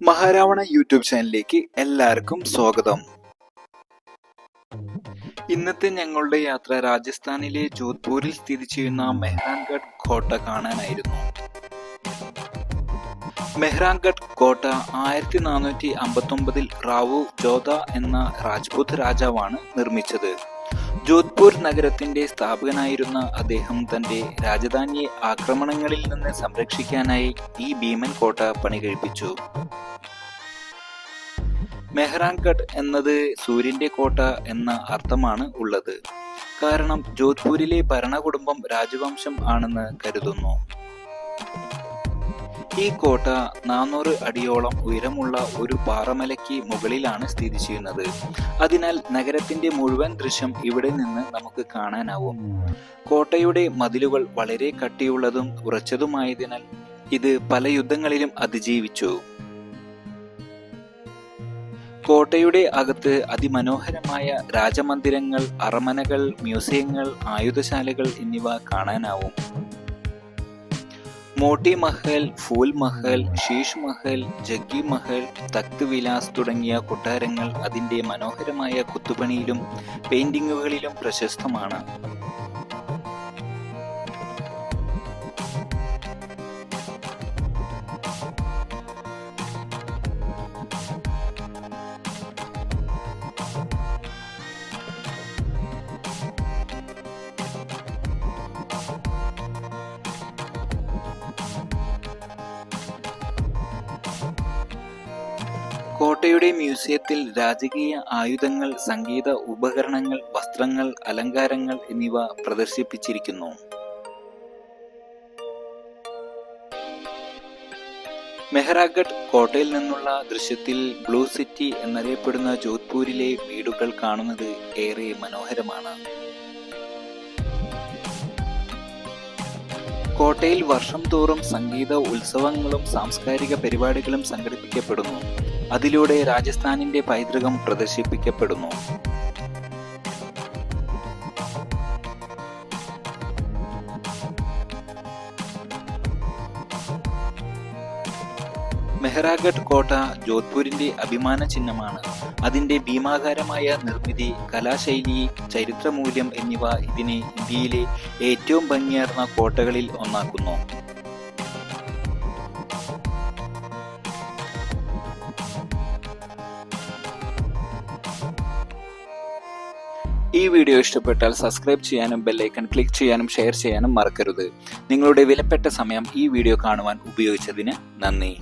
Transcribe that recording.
മഹാരാവണ YouTube ചാനലിലേക്ക് എല്ലാവർക്കും സ്വാഗതം. ഇന്നത്തെ ഞങ്ങളുടെ യാത്ര രാജസ്ഥാനിലെ ജോധ്പൂരിൽ സ്ഥിതി ചെയ്യുന്ന മെഹ്റാൻഗഡ് കോട്ട കാണാനായിരുന്നു. മെഹ്റാൻഗഡ് കോട്ട 1459 റാവു ജോധ എന്ന രാജ്പുത് രാജാവാണ് നിർമ്മിച്ചത്. ജോധ്പൂർ നഗരത്തിന്റെ സ്ഥാപകനായിരുന്ന അദ്ദേഹം തന്റെ രാജധാനിയെ ആക്രമണങ്ങളിൽ നിന്ന് സംരക്ഷിക്കാനായി ഈ ഭീമൻ കോട്ട പണികഴിപ്പിച്ചു. മെഹ്റാൻഗഡ് എന്നത് സൂര്യന്റെ കോട്ട എന്ന അർത്ഥമാണ് ഉള്ളത്. കാരണം ജോധ്പൂരിലെ ഭരണകുടുംബം രാജവംശം ആണെന്ന് കരുതുന്നു. ഈ കോട്ട 400 അടിയോളം ഉയരമുള്ള ഒരു പാറമലയ്ക്ക് മുകളിലാണ് സ്ഥിതി ചെയ്യുന്നത്. അതിനാൽ നഗരത്തിന്റെ മുഴുവൻ ദൃശ്യം ഇവിടെ നിന്ന് നമുക്ക് കാണാനാവും. കോട്ടയുടെ മതിലുകൾ വളരെ കട്ടിയുള്ളതും ഉറച്ചതുമായതിനാൽ ഇത് പല യുദ്ധങ്ങളിലും അതിജീവിച്ചു. കോട്ടയുടെ അകത്ത് അതിമനോഹരമായ രാജമന്ദിരങ്ങൾ, അരമനകൾ, മ്യൂസിയങ്ങൾ, ആയുധശാലകൾ എന്നിവ കാണാനാവും. മോട്ടി മഹൽ, ഫൂൽ മഹൽ, ശീഷ് മഹൽ, ജഗ്ഗി മഹൽ, തഖ്ത് വിലാസ് തുടങ്ങിയ കൊട്ടാരങ്ങൾ അതിന്റെ മനോഹരമായ കൊത്തുപണിയിലും പെയിന്റിങ്ങുകളിലും പ്രശസ്തമാണ്. കോട്ടയുടെ മ്യൂസിയത്തിൽ രാജകീയ ആയുധങ്ങൾ, സംഗീത ഉപകരണങ്ങൾ, വസ്ത്രങ്ങൾ, അലങ്കാരങ്ങൾ എന്നിവ പ്രദർശിപ്പിച്ചിരിക്കുന്നു. മെഹ്റാൻഗഡ് കോട്ടയിൽ നിന്നുള്ള ദൃശ്യത്തിൽ ബ്ലൂ സിറ്റി എന്നറിയപ്പെടുന്ന ജോധ്പൂരിലെ വീടുകൾ കാണുന്നത് ഏറെ മനോഹരമാണ്. കോട്ടയിൽ വർഷം തോറും സംഗീത ഉത്സവങ്ങളും സാംസ്കാരിക പരിപാടികളും സംഘടിപ്പിക്കപ്പെടുന്നു. അതിലൂടെ രാജസ്ഥാനിന്റെ പൈതൃകം പ്രദർശിപ്പിക്കപ്പെടുന്നു. മെഹ്റാൻഗഡ് കോട്ട ജോധ്പൂരിന്റെ അഭിമാന ചിഹ്നമാണ്. അതിന്റെ ഭീമാകാരമായ നിർമ്മിതി, കലാശൈലി, ചരിത്രമൂല്യം എന്നിവ ഇതിനെ ഇന്ത്യയിലെ ഏറ്റവും ഭംഗിയാർന്ന കോട്ടകളിൽ ഒന്നാക്കുന്നു. ഈ വീഡിയോ ഇഷ്ടപ്പെട്ടാൽ സബ്സ്ക്രൈബ് ചെയ്യാനും ബെല്ലൈക്കൺ ക്ലിക്ക് ചെയ്യാനും ഷെയർ ചെയ്യാനും മറക്കരുത്. നിങ്ങളുടെ വിലപ്പെട്ട സമയം ഈ വീഡിയോ കാണുവാൻ ഉപയോഗിച്ചതിന് നന്ദി.